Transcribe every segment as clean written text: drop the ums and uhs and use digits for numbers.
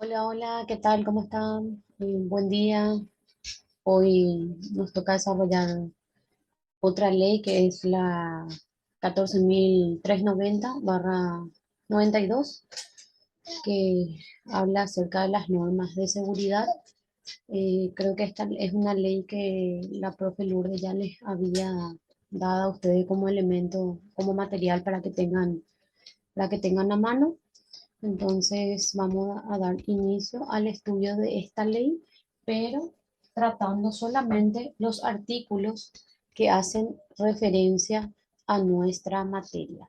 Hola, hola, ¿qué tal? ¿Cómo están? Buen día. Hoy nos toca desarrollar otra ley que es la 14.390/92, que habla acerca de las normas de seguridad. Creo que esta es una ley que la profe Lourdes ya les había dado a ustedes como elemento, como material para que tengan a mano. Entonces vamos a dar inicio al estudio de esta ley, pero tratando solamente los artículos que hacen referencia a nuestra materia.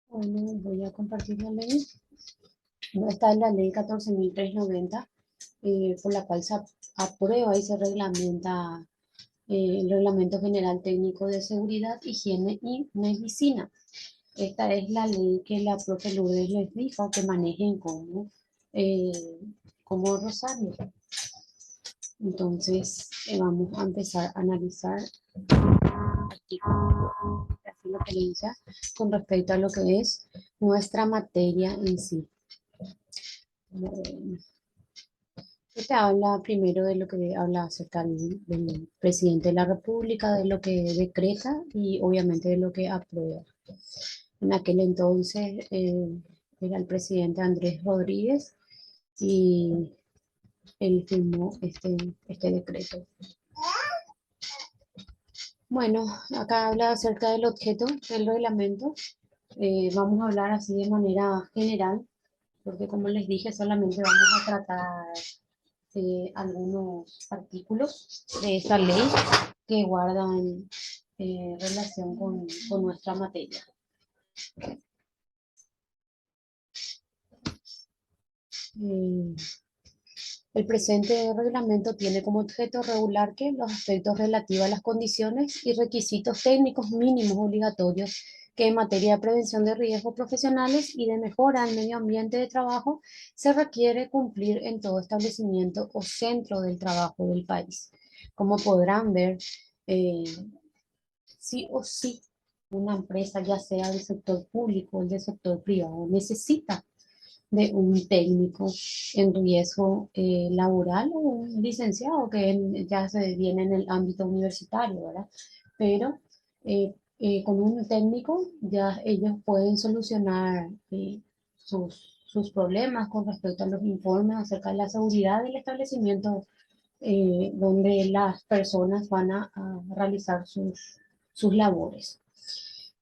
Bueno, voy a compartir la ley. Esta es la ley 14.390, por la cual se aprueba y se reglamenta el Reglamento General Técnico de Seguridad, Higiene y Medicina. Esta es la ley que la profe Lourdes les dijo que manejen eh, como Rosario. Entonces, vamos a empezar a analizar artículos de la referencia con respecto a lo que es nuestra materia en sí. Este habla primero de lo que habla acerca del presidente de la República, de lo que decreta y obviamente de lo que aprueba. En aquel entonces era el presidente Andrés Rodríguez y él firmó este decreto. Bueno, acá habla acerca del objeto del reglamento. Vamos a hablar así de manera general, porque como les dije, solamente vamos a tratar algunos artículos de esta ley que guardan relación con nuestra materia. Eh, El presente reglamento tiene como objeto regular que los aspectos relativos a las condiciones y requisitos técnicos mínimos obligatorios que en materia de prevención de riesgos profesionales y de mejora del medio ambiente de trabajo se requiere cumplir en todo establecimiento o centro del trabajo del país. Como podrán ver, eh, sí o sí, una empresa, ya sea del sector público o del sector privado, necesita de un técnico en riesgo laboral o un licenciado que ya se viene en el ámbito universitario, ¿verdad? Pero con un técnico ya ellos pueden solucionar sus problemas con respecto a los informes acerca de la seguridad del establecimiento donde las personas van a realizar sus labores.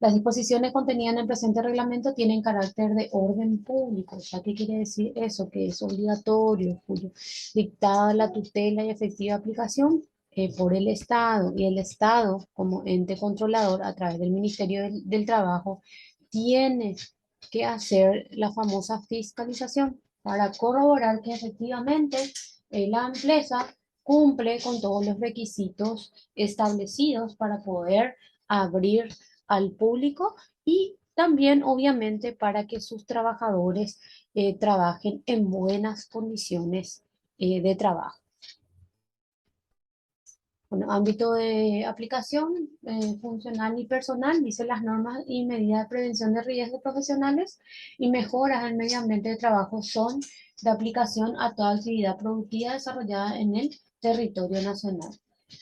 Las disposiciones contenidas en el presente reglamento tienen carácter de orden público. ¿Ya qué quiere decir eso? Que es obligatorio, cuyo dictada la tutela y efectiva aplicación por el Estado, y el Estado como ente controlador a través del Ministerio del Trabajo tiene que hacer la famosa fiscalización para corroborar que efectivamente la empresa cumple con todos los requisitos establecidos para poder abrir al público y también obviamente para que sus trabajadores trabajen en buenas condiciones de trabajo. Bueno, ámbito de aplicación funcional y personal, dice las normas y medidas de prevención de riesgos profesionales y mejoras al medio ambiente de trabajo son de aplicación a toda actividad productiva desarrollada en el territorio nacional.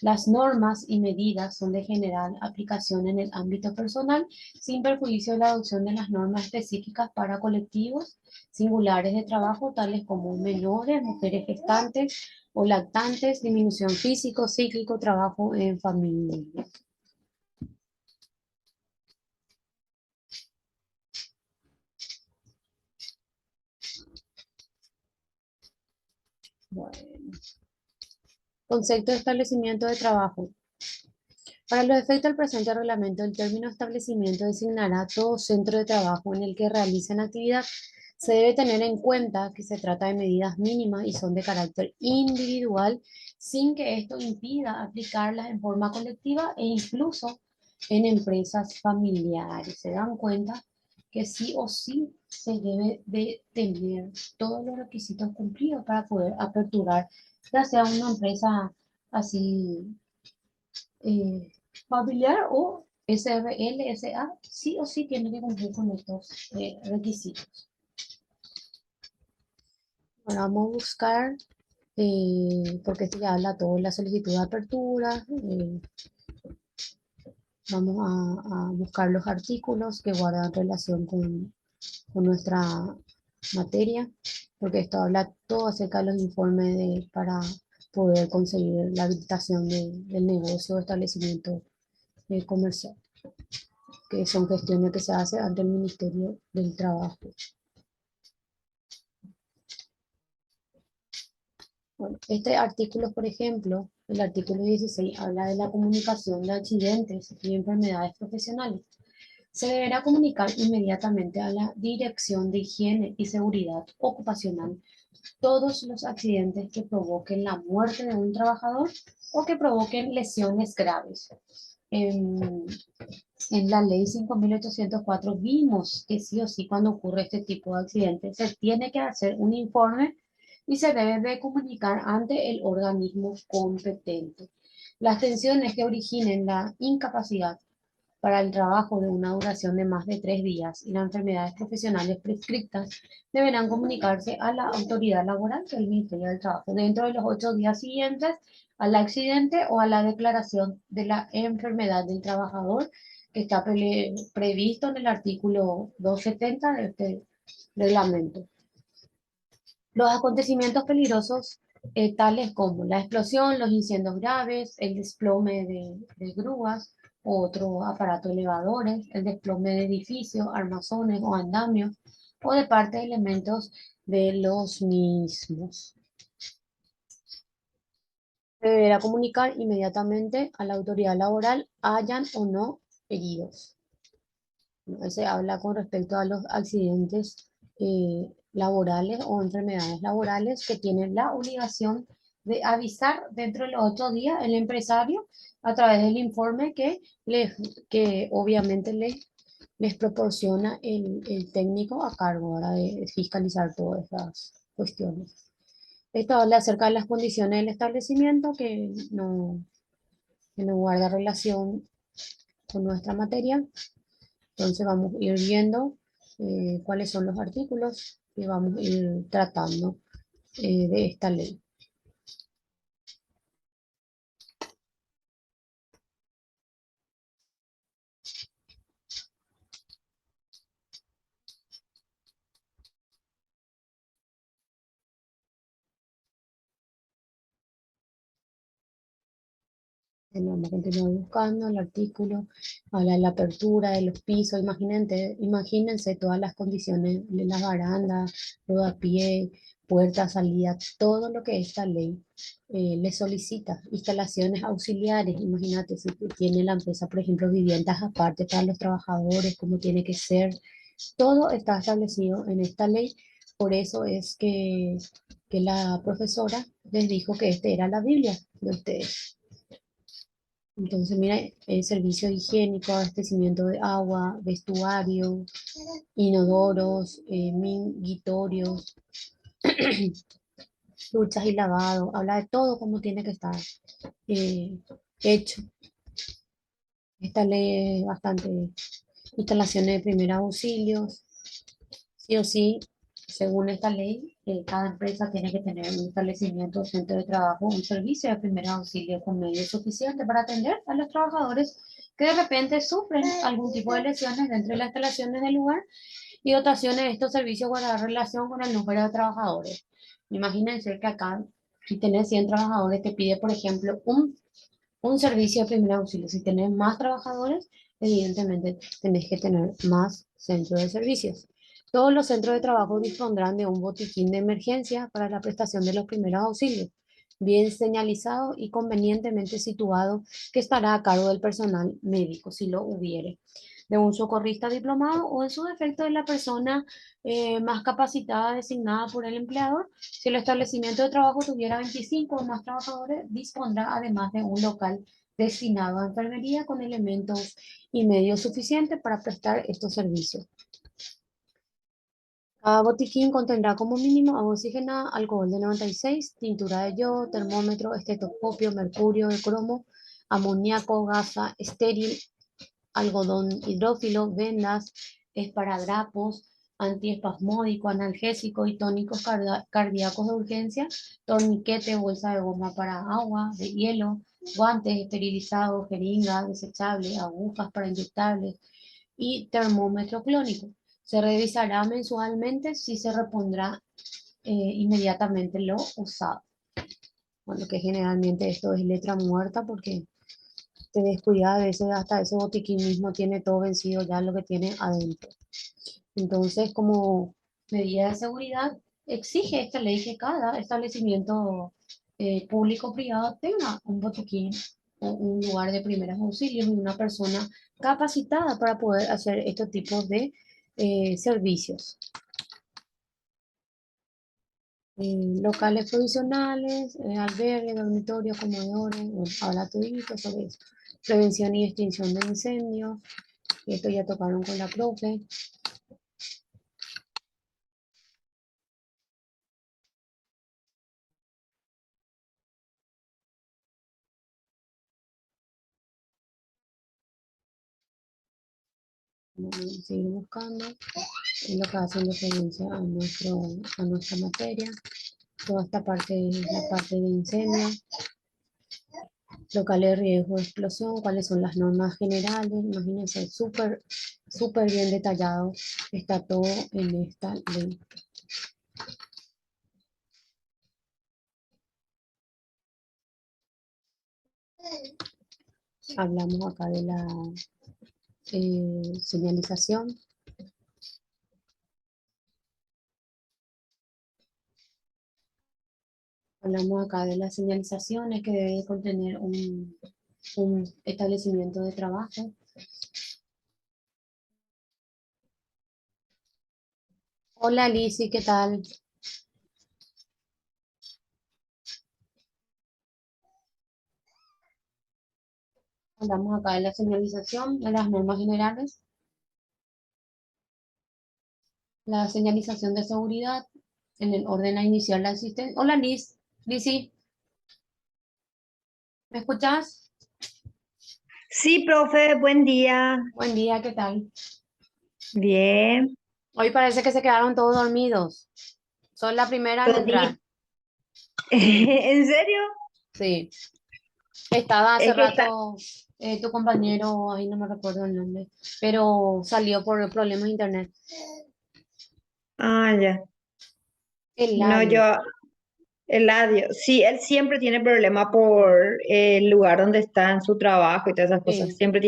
Las normas y medidas son de general aplicación en el ámbito personal, sin perjuicio de la adopción de las normas específicas para colectivos singulares de trabajo, tales como menores, mujeres gestantes, o lactantes, disminución físico, cíclico, trabajo en familia. Bueno, concepto de establecimiento de trabajo. Para los efectos del presente reglamento, el término establecimiento designará todo centro de trabajo en el que realicen actividad. Se debe tener en cuenta que se trata de medidas mínimas y son de carácter individual, sin que esto impida aplicarlas en forma colectiva e incluso en empresas familiares. Se dan cuenta que sí o sí se debe de tener todos los requisitos cumplidos para poder aperturar, ya sea una empresa así familiar o SRL, SA, sí o sí tiene que cumplir con estos requisitos. Ahora vamos a buscar, porque esto ya habla todo de la solicitud de apertura. Vamos a buscar los artículos que guardan relación con nuestra materia, porque esto habla todo acerca de los informes para poder conseguir la habilitación del negocio o establecimiento comercial, que son gestiones que se hacen ante el Ministerio del Trabajo. Bueno, este artículo, por ejemplo, el artículo 16, habla de la comunicación de accidentes y enfermedades profesionales. Se deberá comunicar inmediatamente a la Dirección de Higiene y Seguridad Ocupacional todos los accidentes que provoquen la muerte de un trabajador o que provoquen lesiones graves. En, en la ley 5.804 vimos que sí o sí cuando ocurre este tipo de accidentes se tiene que hacer un informe y se debe de comunicar ante el organismo competente. Las tensiones que originen la incapacidad para el trabajo de una duración de más de 3 días y las enfermedades profesionales prescritas deberán comunicarse a la autoridad laboral, que es el Ministerio del Trabajo, dentro de los 8 días siguientes al accidente o a la declaración de la enfermedad del trabajador, que está previsto en el artículo 270 de este reglamento. Los acontecimientos peligrosos, tales como la explosión, los incendios graves, el desplome de grúas o otro aparato elevadores, el desplome de edificios, armazones o andamios, o de parte de elementos de los mismos. Se deberá comunicar inmediatamente a la autoridad laboral, hayan o no heridos. Se habla con respecto a los accidentes laborales o enfermedades laborales que tienen la obligación de avisar dentro de los 8 días el empresario a través del informe que obviamente les proporciona el técnico a cargo ahora de fiscalizar todas estas cuestiones. Esto habla acerca de las condiciones del establecimiento que no guarda relación con nuestra materia. Entonces vamos a ir viendo cuáles son los artículos que vamos a ir tratando de esta ley. Vamos a continuar buscando el artículo, habla de la apertura de los pisos, imagínense todas las condiciones de las barandas, rodapié, puerta, salida, todo lo que esta ley le solicita. Instalaciones auxiliares, imagínate si tiene la empresa, por ejemplo, viviendas aparte para los trabajadores, cómo tiene que ser. Todo está establecido en esta ley, por eso es que la profesora les dijo que este era la Biblia de ustedes. Entonces, mira, servicio higiénico, abastecimiento de agua, vestuario, inodoros, mingitorios, duchas y lavado, habla de todo cómo tiene que estar eh, hecho. Esta ley es bastante instalaciones de primeros auxilios, sí o sí, según esta ley, cada empresa tiene que tener un establecimiento, un centro de trabajo, un servicio de primer auxilio con medios suficientes para atender a los trabajadores que de repente sufren algún tipo de lesiones dentro de las instalaciones del lugar y dotaciones de estos servicios guardan relación con el número de trabajadores. Imagínense que acá, si tenés 100 trabajadores, te pide, por ejemplo, un servicio de primer auxilio. Si tenés más trabajadores, evidentemente tenés que tener más centros de servicios. Todos los centros de trabajo dispondrán de un botiquín de emergencia para la prestación de los primeros auxilios, bien señalizado y convenientemente situado, que estará a cargo del personal médico, si lo hubiere, de un socorrista diplomado o en su defecto de la persona más capacitada designada por el empleador. Si el establecimiento de trabajo tuviera 25 o más trabajadores, dispondrá además de un local destinado a enfermería con elementos y medios suficientes para prestar estos servicios. Cada botiquín contendrá como mínimo agua oxigenada, alcohol de 96, tintura de yodo, termómetro, estetoscopio, mercurio de cromo, amoníaco, gasa estéril, algodón hidrófilo, vendas, esparadrapos, antiespasmódico, analgésico y tónicos cardíacos de urgencia, torniquete, bolsa de goma para agua, de hielo, guantes esterilizados, jeringas desechables, agujas para inyectables y termómetro clónico. Se revisará mensualmente si se repondrá inmediatamente lo usado. Bueno, que generalmente esto es letra muerta porque te descuidas, a veces hasta ese botiquín mismo tiene todo vencido ya lo que tiene adentro. Entonces, como medida de seguridad, exige esta ley que cada establecimiento público-privado tenga un botiquín o un lugar de primeros auxilios y una persona capacitada para poder hacer estos tipos de servicios. Locales provisionales, albergues, dormitorios, comedores, bueno, habla todito sobre eso. Prevención y extinción de incendios, esto ya tocaron con la profe. Vamos a seguir buscando en lo que hacen referencia a nuestra materia. Toda esta parte es la parte de incendio, locales de riesgo de explosión, cuáles son las normas generales. Imagínense, súper bien detallado está todo en esta ley. Hablamos acá de la señalización. Hablamos acá de las señalizaciones que debe contener un establecimiento de trabajo. Hola Lizzy, ¿qué tal? Hablamos acá de la señalización, de las normas generales, la señalización de seguridad, en el orden a iniciar la asistencia. Hola Lizzy, ¿me escuchas? Sí, profe, buen día. Buen día, ¿qué tal? Bien. Hoy parece que se quedaron todos dormidos. Soy la primera en Todito. entrar. Sí, ¿En serio? sí. Estaba hace Es que está. rato tu compañero, ahí no me recuerdo el nombre, pero salió por problemas de internet. Ah, ya. El No, labio. Eladio. Sí, él siempre tiene problema por el lugar donde está en su trabajo y todas esas cosas. Sí, Siempre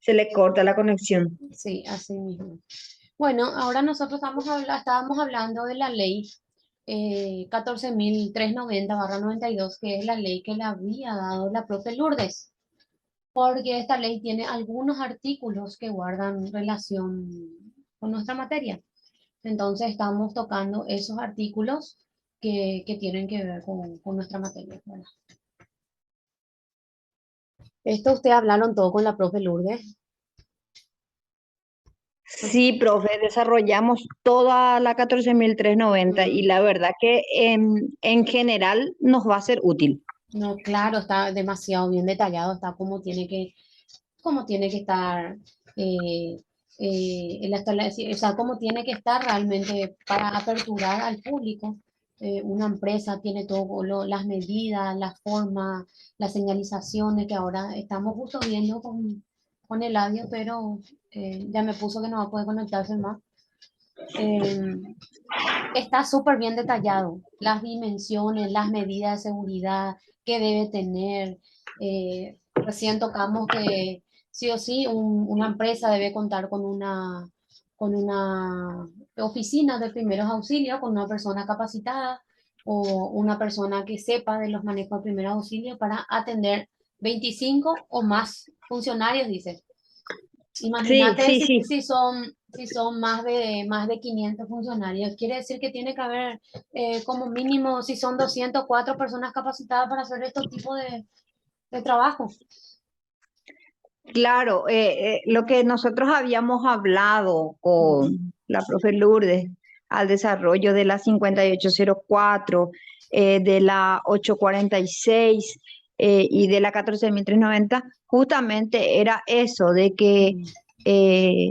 se le corta la conexión. sí, así mismo. Bueno, ahora nosotros estábamos hablando de la ley 14.390/92, que es la ley que le había dado la profe Lourdes, porque esta ley tiene algunos artículos que guardan relación con nuestra materia. Entonces estamos tocando esos artículos que tienen que ver con nuestra materia, ¿verdad? Esto ustedes hablaron todo con la profe Lourdes. Sí, profe, desarrollamos toda la 14.390 y Mm, la verdad que en general nos va a ser útil. no, claro, está demasiado bien detallado, está como tiene que estar, o sea, como tiene que estar realmente para aperturar al público. Una empresa tiene todo, las medidas, las formas, las señalizaciones que ahora estamos justo viendo con el audio, pero ya me puso que no va a poder conectarse más. Eh, Está súper bien detallado, las dimensiones, las medidas de seguridad que debe tener. Recién tocamos que sí o sí una empresa debe contar con una oficina de primeros auxilios, con una persona capacitada o una persona que sepa de los manejos de primeros auxilios para atender 25 o más funcionarios, dice. Sí, Imagínate sí, si, sí. si son más de 500 funcionarios. Quiere decir que tiene que haber como mínimo, si son 204 personas capacitadas para hacer estos tipos de trabajo. Claro, lo que nosotros habíamos hablado Mm, con la profe Lourdes al desarrollo de la 5804, de la 846, y de la 14.390, justamente era eso, de que Mm,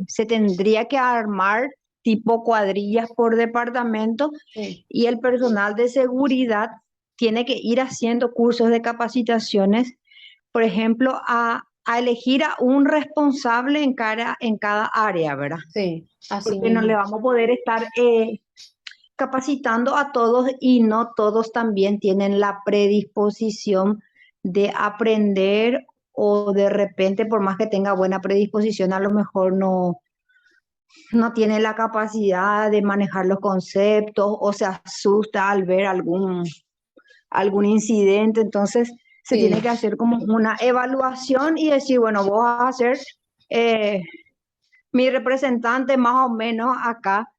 se tendría que armar tipo cuadrillas por departamento sí, y el personal de seguridad tiene que ir haciendo cursos de capacitaciones, por ejemplo, a elegir a un responsable en cada área, ¿verdad? sí, así Porque no le mismo. vamos a poder estar capacitando a todos y no todos también tienen la predisposición de aprender o de repente, por más que tenga buena predisposición, a lo mejor no tiene la capacidad de manejar los conceptos o se asusta al ver algún incidente. Entonces, se tiene Sí, que hacer como una evaluación y decir, bueno, vos vas a ser eh, mi representante más o menos acá,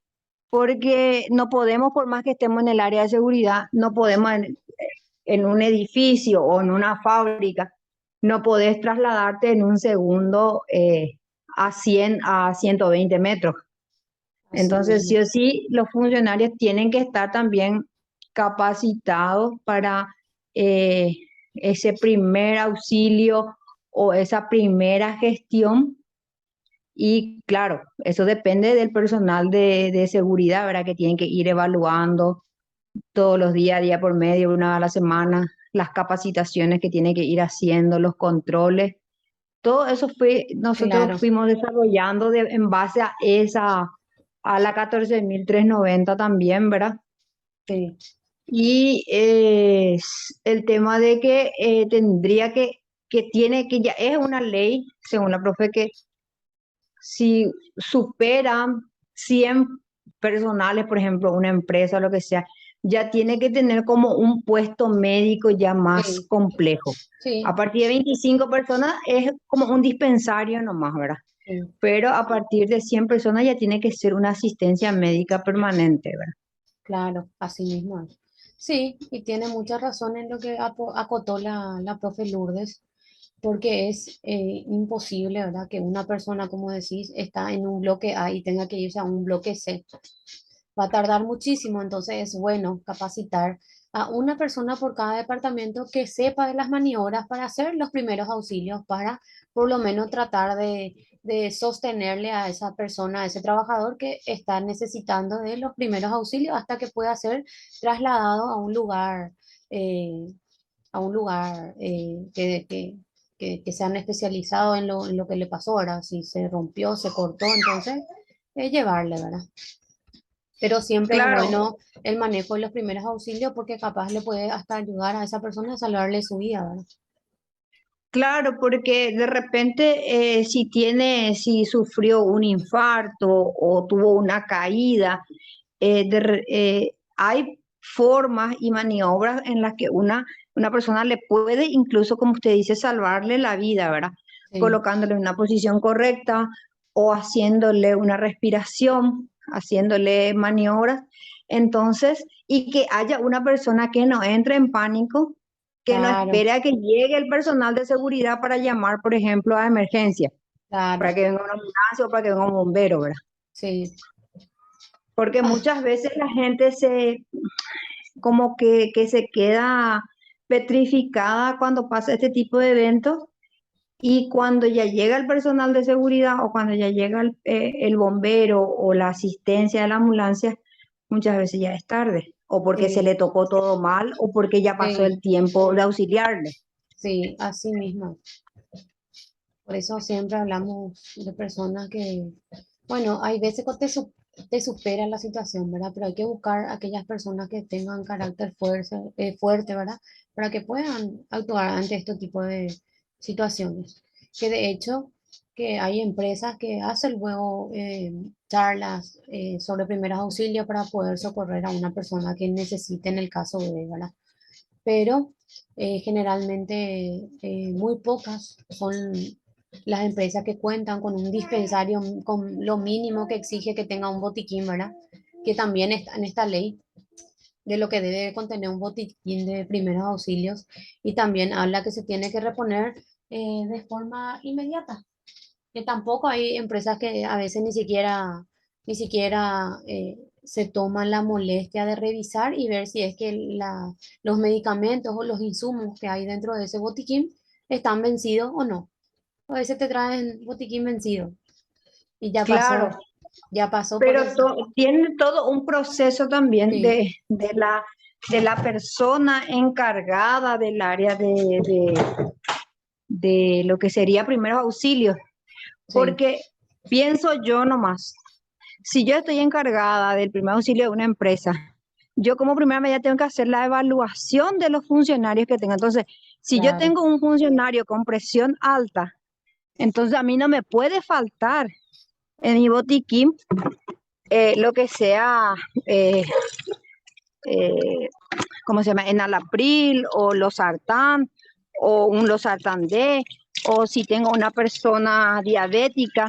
porque no podemos, por más que estemos en el área de seguridad, no podemos en un edificio o en una fábrica, no podés trasladarte en un segundo a 100 a 120 metros. así Entonces, sí mismo. o sí, los funcionarios tienen que estar también capacitados para eh, ese primer auxilio o esa primera gestión. Y claro, eso depende del personal de seguridad, ¿verdad? Que tienen que ir evaluando todos los días, día por medio, una vez a la semana, las capacitaciones que tienen que ir haciendo, los controles. Todo eso nosotros Claro, fuimos desarrollando en base a la 14.390 también, ¿verdad? sí, Y el tema de que tendría que ya es una ley, según la profe, que si superan 100 personales, por ejemplo, una empresa o lo que sea, ya tiene que tener como un puesto médico ya más sí, complejo. A sí, partir de 25 personas es como un dispensario nomás, ¿verdad? sí, Pero a partir de 100 personas ya tiene que ser una asistencia médica permanente, ¿verdad? claro, así mismo es. Sí, y tiene mucha razón en lo que acotó la profe Lourdes, porque es imposible, ¿verdad? Que una persona, como decís, está en un bloque A y tenga que irse a un bloque C. Va a tardar muchísimo, entonces es bueno capacitar a una persona por cada departamento que sepa de las maniobras para hacer los primeros auxilios, para por lo menos tratar de sostenerle a esa persona, a ese trabajador que está necesitando de los primeros auxilios hasta que pueda ser trasladado eh, a un lugar que sean especializados en lo que le pasó, ahora si se rompió, se cortó, entonces llevarle, ¿verdad? Pero siempre es Claro, bueno el manejo de los primeros auxilios porque capaz le puede hasta ayudar a esa persona a salvarle su vida, ¿verdad? claro, porque de repente si sufrió un infarto o tuvo una caída, hay formas y maniobras en las que una persona le puede incluso, como usted dice, salvarle la vida, ¿verdad? Sí, Colocándole en una posición correcta o haciéndole una respiración, haciéndole maniobras. Entonces, y que haya una persona que no entre en pánico, que no claro, espere a que llegue el personal de seguridad para llamar, por ejemplo, a emergencia, claro, para que venga una ambulancia o para que venga un bombero, ¿verdad? sí. Porque Ah, muchas veces la gente como que se queda petrificada cuando pasa este tipo de eventos y cuando ya llega el personal de seguridad o cuando ya llega el bombero o la asistencia de la ambulancia, muchas veces ya es tarde, o porque se sí, le tocó todo mal o porque ya pasó sí, el tiempo de auxiliarle. sí, así mismo. Por eso siempre hablamos de personas que, bueno, hay veces que te supera la situación, ¿verdad? Pero hay que buscar aquellas personas que tengan carácter fuerte, ¿verdad? Para que puedan actuar ante este tipo de situaciones. Que de hecho, que hay empresas que hacen luego charlas sobre primeros auxilios para poder socorrer a una persona que necesite en el caso de, ¿verdad? Pero generalmente muy pocas son las empresas que cuentan con un dispensario con lo mínimo que exige que tenga un botiquín, ¿verdad? Que también está en esta ley de lo que debe contener un botiquín de primeros auxilios y también habla que se tiene que reponer de forma inmediata, que tampoco hay empresas que a veces ni siquiera se toman la molestia de revisar y ver si es que los medicamentos o los insumos que hay dentro de ese botiquín están vencidos o no. A veces te traen botiquín vencido y Claro, ya pasó pero porque tiene todo un proceso también sí, de la persona encargada del área de lo que sería primeros auxilios, sí, porque pienso yo nomás, si yo estoy encargada del primer auxilio de una empresa, yo como primera medida tengo que hacer la evaluación de los funcionarios que tengo. Entonces, si yo claro, tengo un funcionario con presión alta, entonces a mí no me puede faltar en mi botiquín lo que sea, eh, eh, ¿cómo se llama? Enalapril o losartán o un losartán D, o si tengo una persona diabética,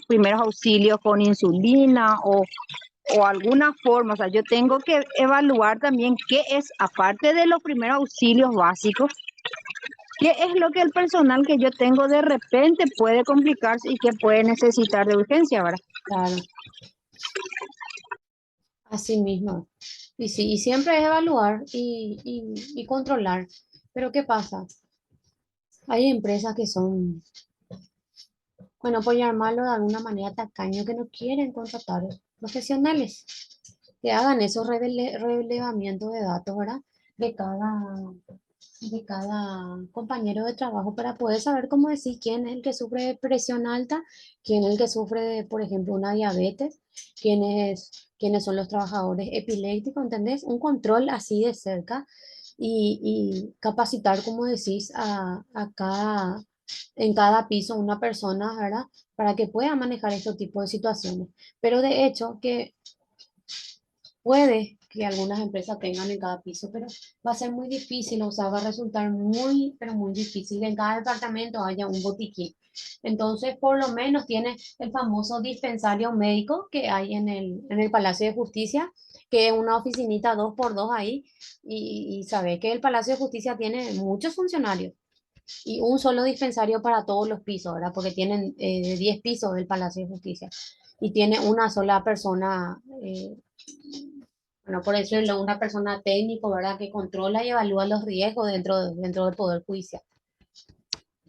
primeros auxilios con insulina o alguna forma. O sea, yo tengo que evaluar también qué es, aparte de los primeros auxilios básicos, qué es lo que el personal que yo tengo de repente puede complicarse y que puede necesitar de urgencia, ¿verdad? claro, así mismo. Y sí, y siempre es evaluar y controlar. Pero ¿qué pasa? Hay empresas que son, bueno, por llamarlo de alguna manera, tacaños que no quieren contratar profesionales que hagan esos relevamientos de datos, ¿verdad? De de cada compañero de trabajo para poder saber, cómo decir, quién es el que sufre de presión alta, quién es el que sufre de, por ejemplo, una diabetes, quiénes son los trabajadores epilépticos, ¿entendés? Un control así de cerca y capacitar, como decís, en cada piso una persona, ¿verdad? Para que pueda manejar este tipo de situaciones. Pero de hecho, que puede que algunas empresas tengan en cada piso, pero va a ser muy difícil, o sea, va a resultar muy, pero muy difícil que en cada departamento haya un botiquín. Entonces, por lo menos tiene el famoso dispensario médico que hay en el Palacio de Justicia, que es una oficinita dos por dos ahí, y sabe que el Palacio de Justicia tiene muchos funcionarios y un solo dispensario para todos los pisos, ¿verdad? Porque tienen 10 pisos del Palacio de Justicia y tiene una sola persona, bueno, por decirlo, una persona técnico, ¿verdad? Que controla y evalúa los riesgos dentro del Poder Judicial.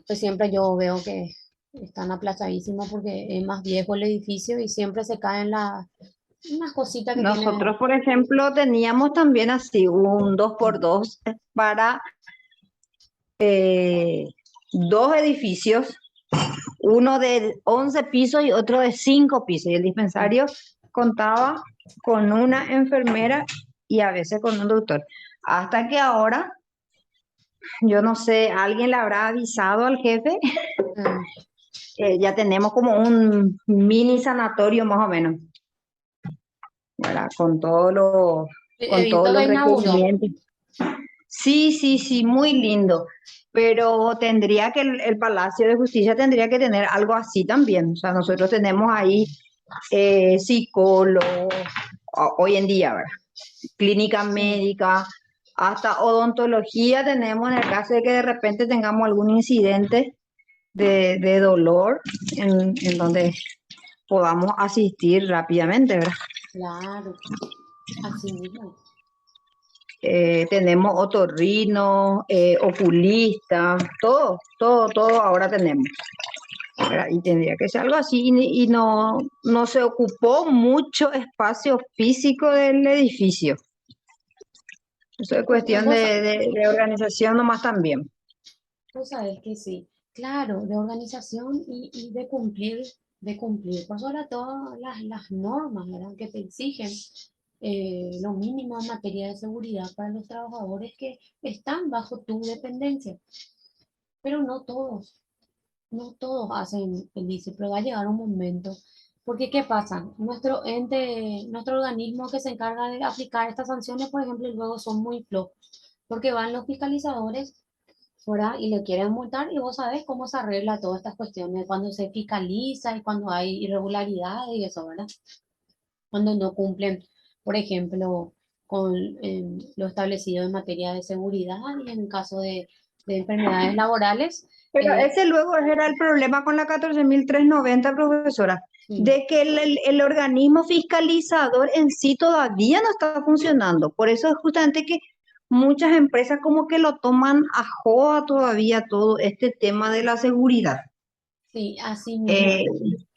Pues siempre yo veo que están aplazadísimos porque es más viejo el edificio y siempre se caen unas cositas que tienen. Nosotros, por ejemplo, teníamos también así un dos por dos para eh, dos edificios, uno de 11 pisos y otro de 5 pisos. Y el dispensario contaba con una enfermera y a veces con un doctor. Hasta que ahora, yo no sé, alguien le habrá avisado al jefe, Mm. ya tenemos como un mini sanatorio más o menos, ¿verdad? He Con visto todos que los inauguró. requerimientos. Sí, sí, sí, muy lindo. Pero tendría que el Palacio de Justicia tendría que tener algo así también. O sea, nosotros tenemos ahí psicólogos hoy en día, ¿verdad? Clínica Sí. médica, hasta odontología tenemos en el caso de que de repente tengamos algún incidente de dolor en donde podamos asistir rápidamente, ¿verdad? Claro, así mismo. Tenemos otorrino, oculista, todo ahora tenemos, ¿verdad? Y tendría que ser algo así y no se ocupó mucho espacio físico del edificio. Eso es Cuestión, cuestión de organización nomás también. vos sabés que sí, claro, de organización y de cumplir, por sobre todo las normas, ¿verdad? Que te exigen lo mínimo en materia de seguridad para los trabajadores que están bajo tu dependencia. Pero no todos hacen el vicio, pero va a llegar un momento. Porque, ¿qué pasa? Nuestro organismo que se encarga de aplicar estas sanciones, por ejemplo, luego son muy flojos, porque van los fiscalizadores, ¿verdad? Y le quieren multar y vos sabés cómo se arregla todas estas cuestiones, cuando se fiscaliza y cuando hay irregularidades y eso, ¿verdad? Cuando no cumplen, por ejemplo, con lo establecido en materia de seguridad y en caso de enfermedades laborales. Pero ese luego era el problema con la 14.390, profesora, Sí, de que el organismo fiscalizador en sí todavía no está funcionando. Por eso es justamente que muchas empresas como que lo toman a joda todavía todo este tema de la seguridad. sí, así mismo. Eh,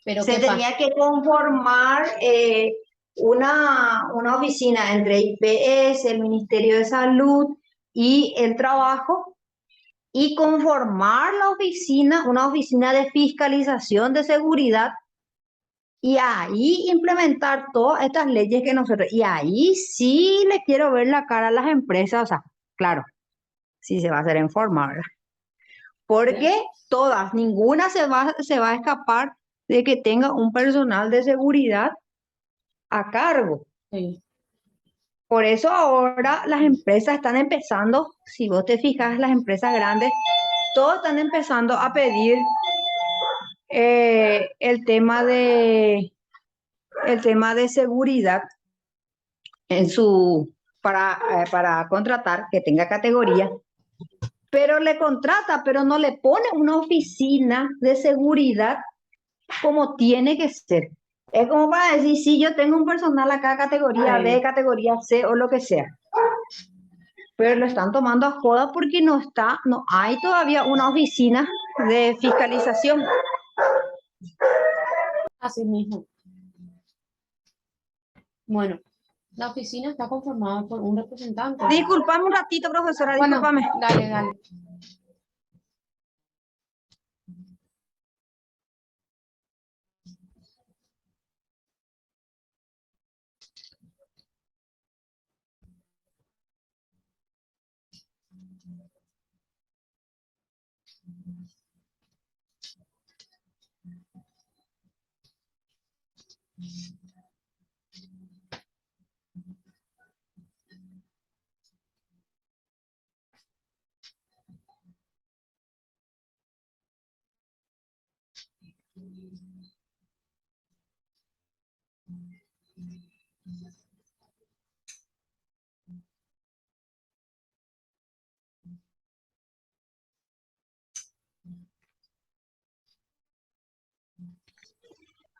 Pero Se ¿qué pasa? tenía que conformar una oficina entre IPS, el Ministerio de Salud y el Trabajo, y conformar la oficina, una oficina de fiscalización de seguridad, y ahí implementar todas estas leyes que nosotros, y ahí sí le quiero ver la cara a las empresas, o sea, claro, sí se va a hacer en forma, ¿verdad? Porque todas, ninguna se va a escapar de que tenga un personal de seguridad a cargo. Sí, Por eso ahora las empresas están empezando, si vos te fijas, las empresas grandes, todos están empezando a pedir el tema de seguridad en para contratar, que tenga categoría, pero le contrata, pero no le pone una oficina de seguridad como tiene que ser. Es como para decir, si yo tengo un personal acá, categoría B, sí. categoría C o lo que sea, pero lo están tomando a joda porque no hay todavía una oficina de fiscalización. Así mismo. Bueno, la oficina está conformada por un representante. Disculpame un ratito, profesora, Bueno, discúlpame. dale, dale.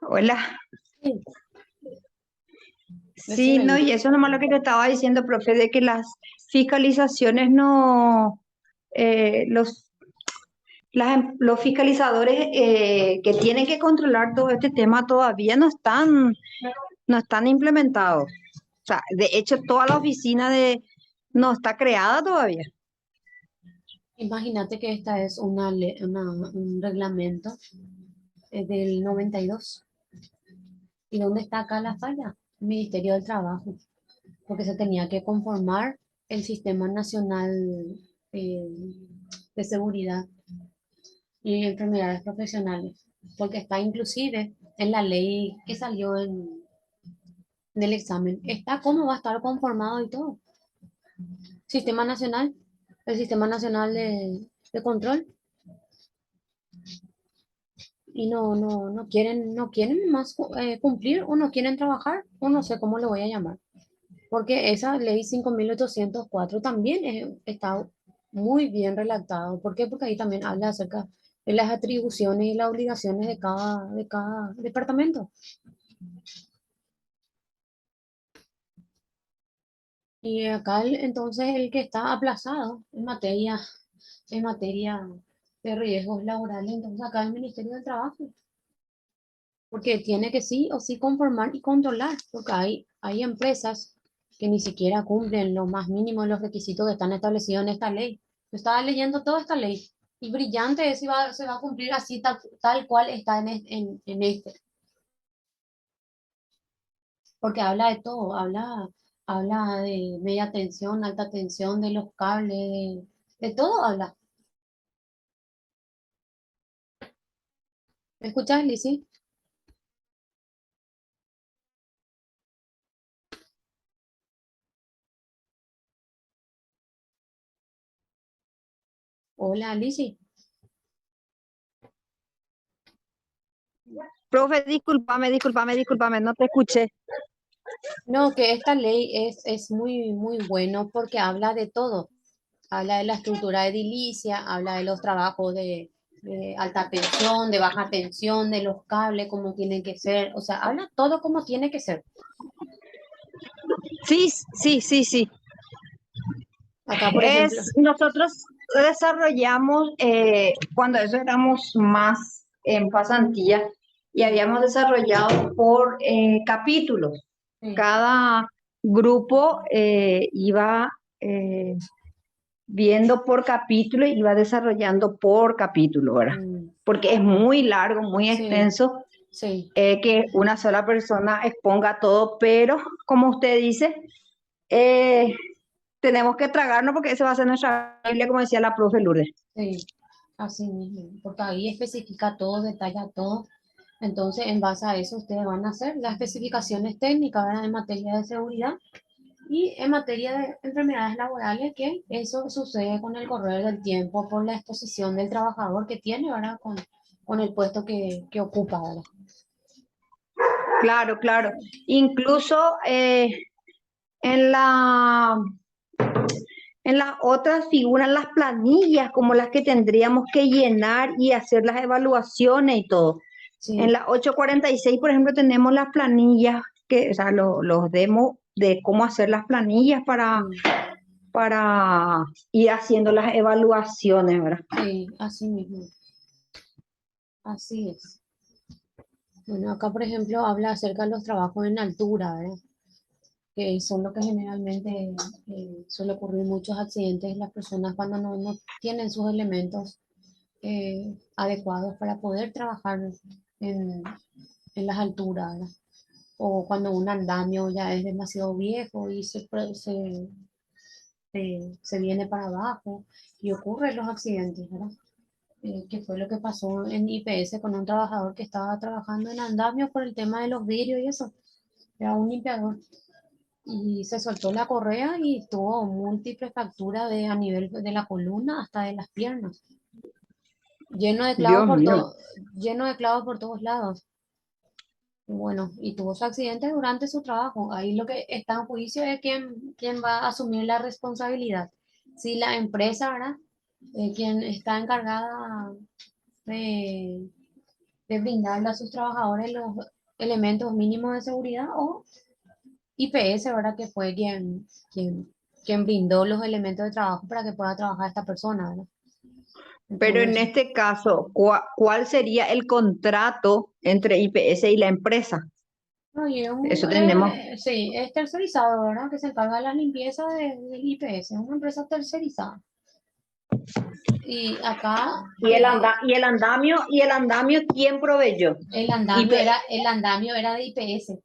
Hola. Sí, Sí, decime. no, y eso nomás lo que te estaba diciendo, profe, de que las fiscalizaciones no, los los fiscalizadores que tienen que controlar todo este tema todavía no están implementados. O sea, de hecho, toda la oficina no está creada todavía. Imagínate que esta es un reglamento del 92. ¿Y dónde está acá la falla? El Ministerio del Trabajo, porque se tenía que conformar el Sistema Nacional eh, de Seguridad y Enfermedades Profesionales, porque está inclusive en la ley que salió en el examen. Está cómo va a estar conformado y todo. Sistema Nacional, el Sistema Nacional de Control. Y no quieren más cumplir o no quieren trabajar o no sé cómo le voy a llamar. Porque esa ley 5804 también está muy bien redactado. ¿Por qué? Porque ahí también habla acerca de las atribuciones y las obligaciones de cada departamento. Y acá entonces el que está aplazado en materia de riesgos laborales, entonces acá el Ministerio del Trabajo, porque tiene que sí o sí conformar y controlar, porque hay empresas que ni siquiera cumplen lo más mínimo de los requisitos que están establecidos en esta ley. Yo estaba leyendo toda esta ley y brillante es si se va a cumplir así tal cual está en este, porque habla de todo, habla de media tensión, alta tensión, de los cables, de todo habla. ¿Me escuchas, Lizzy? Hola, Lizzy. Profe, discúlpame, no te escuché. No, que esta ley es muy, muy bueno porque habla de todo. Habla de la estructura edilicia, habla de los trabajos de alta tensión, de baja tensión, de los cables, cómo tienen que ser, o sea, habla todo como tiene que ser. Sí, sí, sí, sí. Acá, por ejemplo, Nosotros desarrollamos, cuando eso éramos más en pasantía, y habíamos desarrollado por capítulos. sí, Cada grupo iba viendo por capítulo y iba desarrollando por capítulo, ¿verdad? mm, Porque es muy largo, muy sí, extenso, sí, que una sola persona exponga todo, pero como usted dice, eh, tenemos que tragarnos porque esa va a ser nuestra Biblia, como decía la profe Lourdes. sí, así mismo, porque ahí especifica todo, detalla todo. Entonces, en base a eso, ustedes van a hacer las especificaciones técnicas, ¿verdad? En materia de seguridad y en materia de enfermedades laborales, que eso sucede con el correr del tiempo, por la exposición del trabajador que tiene, ¿verdad? Con el puesto que ocupa, ¿verdad? Claro, claro. Incluso en la, en las otras figuran las planillas como las que tendríamos que llenar y hacer las evaluaciones y todo. En Sí, la 846, por ejemplo, tenemos las planillas, que, o sea, los demos de cómo hacer las planillas sí, para ir haciendo las evaluaciones, ¿verdad? sí, así mismo, así es. Bueno, acá, por ejemplo, habla acerca de los trabajos en altura, ¿verdad? Que son lo que generalmente suele ocurrir muchos accidentes, las personas cuando no tienen sus elementos adecuados para poder trabajar en, en las alturas, ¿verdad? O cuando un andamio ya es demasiado viejo y se viene para abajo y ocurren los accidentes, ¿verdad? Que fue lo que pasó en IPS con un trabajador que estaba trabajando en andamio por el tema de los vidrios y eso, era un limpiador. Y se soltó la correa y tuvo múltiples fracturas a nivel de la columna hasta de las piernas, lleno de clavos Dios por mío. todo, lleno de clavos por todos lados. Y bueno, y tuvo su accidente durante su trabajo. Ahí lo que está en juicio es quién va a asumir la responsabilidad. Si la empresa, ¿verdad? Quien está encargada de, de brindarle a sus trabajadores los elementos mínimos de seguridad o IPS, ¿verdad? Que fue quien brindó los elementos de trabajo para que pueda trabajar esta persona, ¿verdad? Pero en Entonces, este caso, ¿cuál sería el contrato entre IPS y la empresa? no, y Eso tenemos. sí, es tercerizado, ¿verdad? Que se encarga de las limpiezas del IPS, es una empresa tercerizada. Y acá Y el andamio, ¿quién proveyó? IPS. el andamio era de IPS.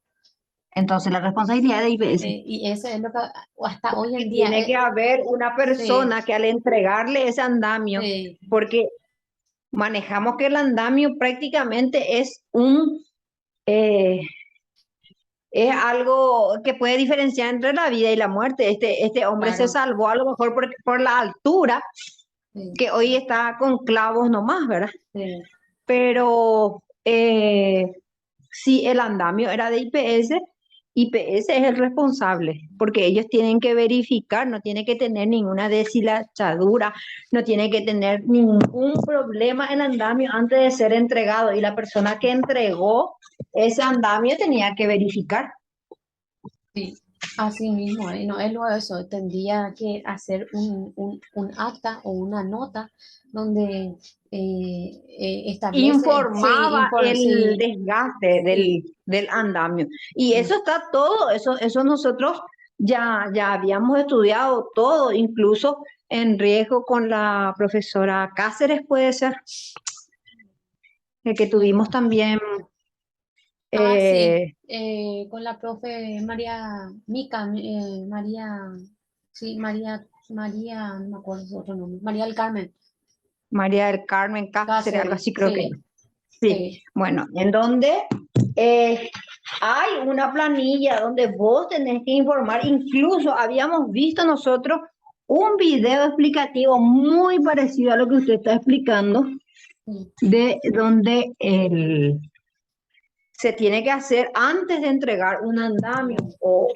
Entonces la responsabilidad de IPS. Y eso es lo que hasta hoy en Y día, tiene que haber una sí, persona que al entregarle ese andamio, sí, porque manejamos que el andamio prácticamente eh, es algo que puede diferenciar entre la vida y la muerte. Este hombre se claro, salvó a lo mejor por la altura, sí, que hoy está con clavos nomás, ¿verdad? sí, Pero si el andamio era de IPS, IPS es el responsable, porque ellos tienen que verificar, no tiene que tener ninguna deshilachadura, no tiene que tener ningún problema el andamio antes de ser entregado. Y la persona que entregó ese andamio tenía que verificar. sí. Así mismo, no es lo eso, tendría que hacer un acta o una nota donde establece, sí, Informaba el sí, desgaste sí, del andamio. Y sí, eso está todo, eso nosotros ya habíamos estudiado todo, incluso en riesgo con la profesora Cáceres, puede ser, que tuvimos en- también. sí, eh, con la profe María Mica, sí, María, no me acuerdo su otro nombre, María del Carmen María del Carmen Cáceres, algo Cáceres, así creo que era. sí, Sí, sí, bueno, en donde eh, hay una planilla donde vos tenés que informar, incluso habíamos visto nosotros un video explicativo muy parecido a lo que usted está explicando, sí, de donde se tiene que hacer antes de entregar un andamio claro,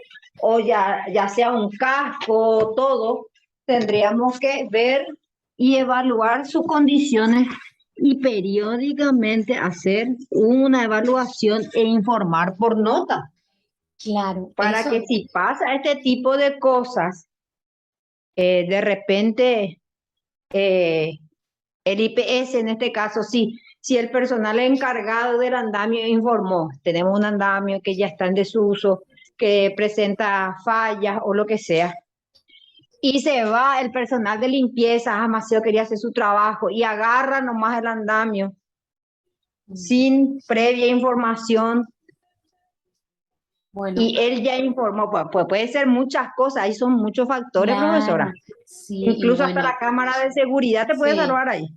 o ya sea un casco, todo. tendríamos que ver y evaluar sus condiciones y periódicamente hacer una evaluación e informar por nota, Claro, para que eso, si pasa este tipo de cosas, de repente eh, el IPS en este caso, sí, si el personal encargado del andamio informó, tenemos un andamio que ya está en desuso, que presenta fallas o lo que sea, y se va el personal de limpieza, Maceo quería hacer su trabajo y agarra nomás el andamio mm, sin previa información bueno, y él ya informó, pues puede ser muchas cosas, ahí son muchos factores, profesora. claro, sí, y Incluso hasta la bueno, cámara de seguridad te puede sí, salvar ahí.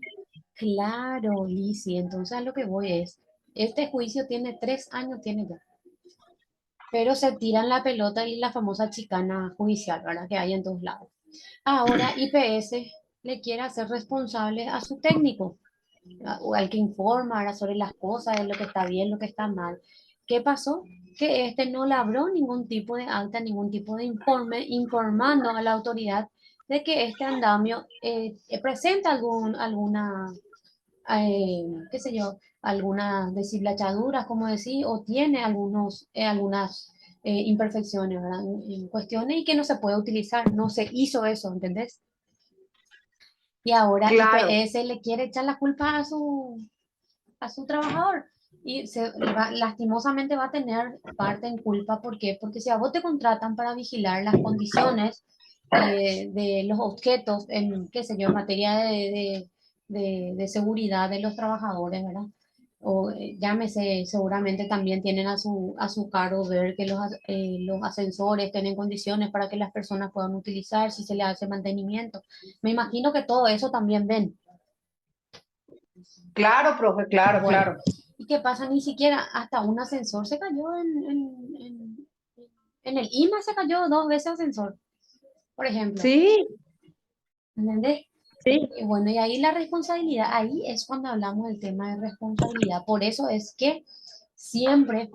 claro, Lizzy, entonces a lo que voy es, este juicio tiene 3 años, tiene ya, pero se tiran la pelota y la famosa chicana judicial, ¿verdad? Que hay en todos lados. Ahora IPS le quiere hacer responsable a su técnico, o al que informa ahora sobre las cosas, de lo que está bien, lo que está mal. ¿Qué pasó? Que este no labró ningún tipo de acta, ningún tipo de informe informando a la autoridad de que este andamio presenta alguna, qué sé yo, algunas deshilachaduras, como decir, o tiene algunas imperfecciones, ¿verdad? En cuestiones y que no se puede utilizar. No se hizo eso, ¿entendés? Y ahora Claro, IPS le quiere echar la culpa a su trabajador y lastimosamente va a tener parte en culpa. ¿Por qué? Porque si a vos te contratan para vigilar las condiciones de los objetos en, qué sé yo, en materia de seguridad de los trabajadores, ¿verdad? O llámese, seguramente también tienen a su cargo ver que los ascensores estén en condiciones para que las personas puedan utilizar, si se le hace mantenimiento. Me imagino que todo eso también ven. claro, profe, claro, Bueno, claro. ¿y qué pasa? Ni siquiera hasta un ascensor se cayó en el IMA se cayó 2 veces ascensor, por ejemplo. Sí, ¿Entendés? sí. Y bueno, y ahí la responsabilidad, ahí es cuando hablamos del tema de responsabilidad. Por eso es que siempre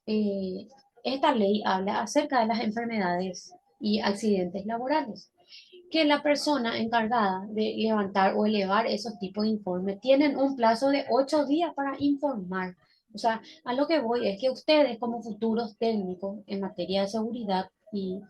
eh, esta ley habla acerca de las enfermedades y accidentes laborales, que la persona encargada de levantar o elevar esos tipos de informes tienen un plazo de 8 días para informar. O sea, a lo que voy es que ustedes como futuros técnicos en materia de seguridad y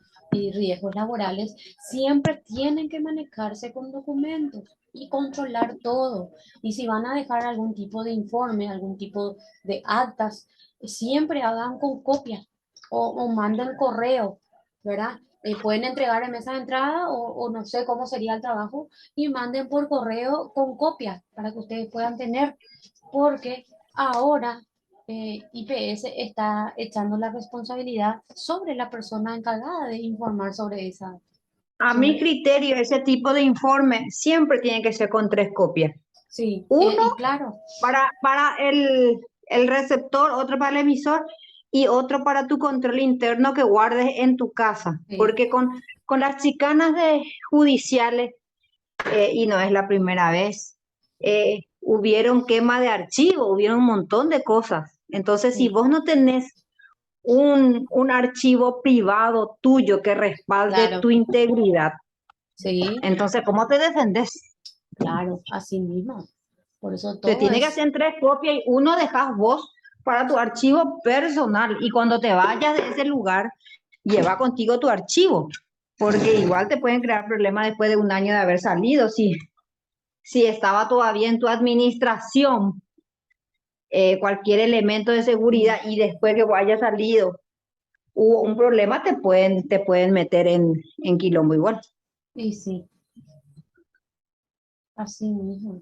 riesgos laborales siempre tienen que manejarse con documentos y controlar todo. Y si van a dejar algún tipo de informe, algún tipo de actas, siempre hagan con copia o manden correo, ¿verdad? Pueden entregar en mesa de entrada o no sé cómo sería el trabajo y manden por correo con copias para que ustedes puedan tener, porque ahora IPS está echando la responsabilidad sobre la persona encargada de informar A mi sobre, criterio, ese tipo de informe siempre tiene que ser con 3 copias. sí, Uno y claro, para el receptor, otro para el emisor y otro para tu control interno que guardes en tu casa. sí, Porque con las chicanas judiciales, y no es la primera vez, hubieron quema de archivo, hubieron un montón de cosas. Entonces, si sí, vos no tenés un archivo privado tuyo que respalde claro, tu integridad, sí, entonces, ¿cómo te defendes? claro, así mismo. Por eso Te todo tiene que es, hacer 3 copias y uno dejas vos para tu archivo personal. Y cuando te vayas de ese lugar, lleva contigo tu archivo, porque igual te pueden crear problemas después de un año de haber salido. Si estaba todavía en tu administración, cualquier elemento de seguridad mm, y después que haya salido hubo un problema, te pueden meter en quilombo igual. y sí, así mismo.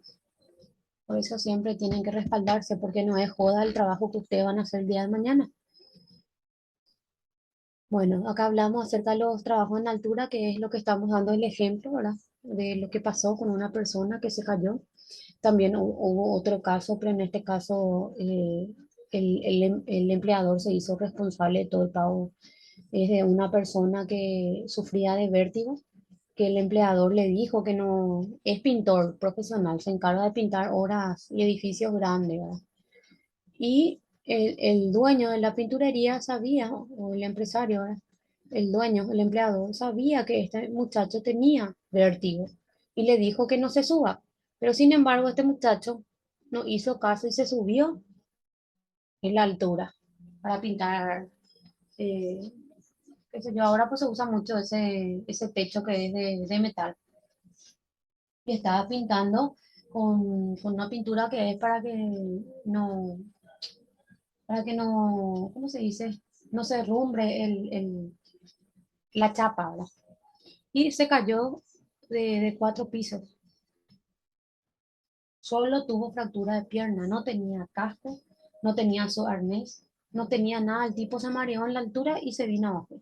Por eso siempre tienen que respaldarse, porque no es joda el trabajo que ustedes van a hacer el día de mañana. Bueno, acá hablamos acerca de los trabajos en altura, que es lo que estamos dando el ejemplo, ¿verdad? De lo que pasó con una persona que se cayó. También hubo otro caso, pero en este caso el empleador se hizo responsable de todo el pago. Es de una persona que sufría de vértigo, que el empleador le dijo que no, es pintor profesional, se encarga de pintar obras y edificios grandes, ¿verdad? Y el dueño de la pinturería sabía, o el empresario, ¿verdad? el dueño, el empleador, sabía que este muchacho tenía vértigo y le dijo que no se suba. Pero sin embargo, este muchacho no hizo caso y se subió en la altura para pintar, eh, qué sé yo, ahora pues se usa mucho ese techo que es de metal. Y estaba pintando con una pintura que es no, para que no, ¿cómo se dice? No se rumbre la chapa, ¿verdad? Y se cayó de 4 pisos. Solo tuvo fractura de pierna, no tenía casco, no tenía su arnés, no tenía nada. El tipo se mareó en la altura y se vino abajo.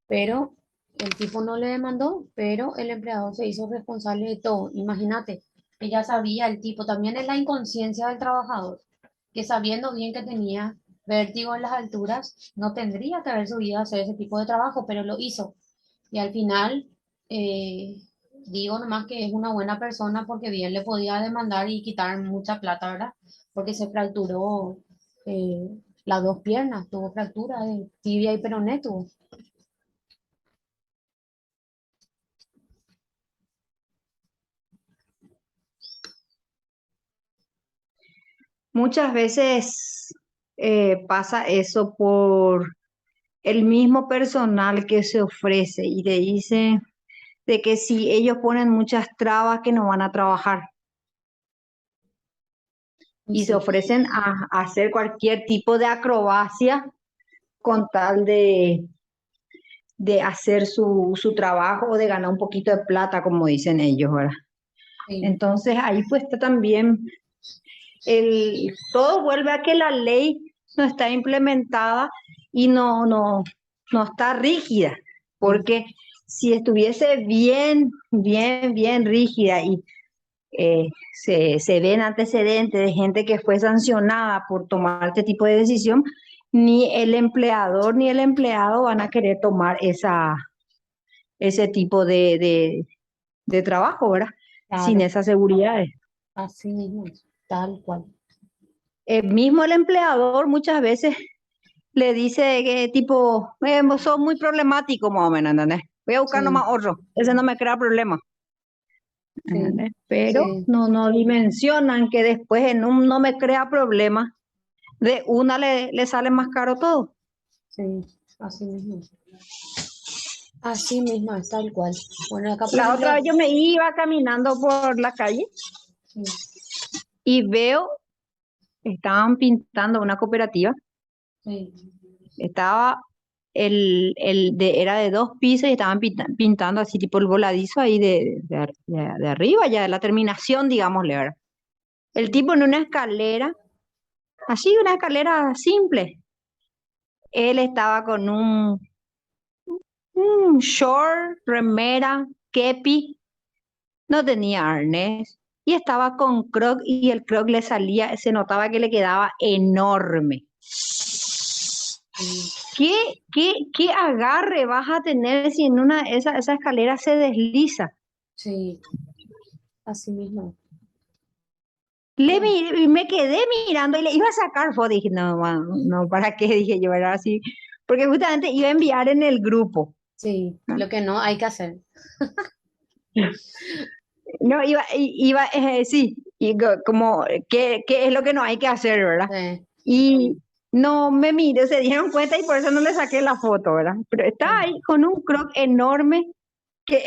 Pero el tipo no le demandó, pero el empleador se hizo responsable de todo. Imagínate, que ya sabía el tipo, también es la inconsciencia del trabajador, que sabiendo bien que tenía vértigo en las alturas, no tendría que haber subido a hacer ese tipo de trabajo, pero lo hizo. Y al final, eh, digo nomás que es una buena persona porque bien le podía demandar y quitar mucha plata, ¿verdad? Porque se fracturó eh, las dos piernas, tuvo fractura de tibia y peroné, tuvo. Muchas veces pasa eso por el mismo personal que se ofrece y te dice de que si ellos ponen muchas trabas que no van a trabajar Y y se sí, ofrecen a hacer cualquier tipo de acrobacia con tal de hacer su trabajo o de ganar un poquito de plata, como dicen ellos, ¿verdad? sí, Entonces ahí pues está también todo vuelve a que la ley no está implementada y no está rígida, sí, porque si estuviese bien rígida y se ven antecedentes de gente que fue sancionada por tomar este tipo de decisión, ni el empleador ni el empleado van a querer tomar ese tipo de trabajo, ¿verdad? Sin claro, esas seguridades. así mismo, tal cual. Mismo el empleador muchas veces le dice que tipo, vos sos muy problemático más o menos, ¿entendés? Voy a buscar nomás Sí, otro, ese no me crea problema, sí, ¿entendés? Pero sí, no dimensionan que después en un no me crea problema, de una le sale más caro todo. sí, así mismo. Así mismo, es tal cual. Bueno, acá por La otra ejemplo, vez yo me iba caminando por la calle sí, y veo, estaban pintando una cooperativa, sí, estaba era de 2 pisos y estaban pintando así tipo el voladizo ahí de arriba, ya de la terminación, digámosle, ¿verdad? El sí, tipo en una escalera, así una escalera simple. Él estaba con un short, remera, kepi, no tenía arnés y estaba con croc y el croc le salía, se notaba que le quedaba enorme. sí, ¿Qué agarre vas a tener si en esa escalera se desliza? sí, así mismo. Me quedé mirando y le iba a sacar foto. Dije, no, no, ¿para qué? Dije yo, era así. Porque justamente iba a enviar en el grupo. Sí, ¿No? lo que no hay que hacer. No, sí, como, ¿qué es lo que no hay que hacer, verdad? Sí, Y no me miré, se dieron cuenta y por eso no le saqué la foto, ¿verdad? Pero está sí, ahí con un croc enorme, que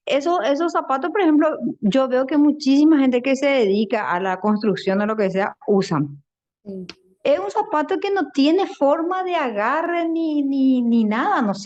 esos zapatos, por ejemplo, yo veo que muchísima gente que se dedica a la construcción o lo que sea, usan. sí. Es un zapato que no tiene forma de agarre ni nada, no sé.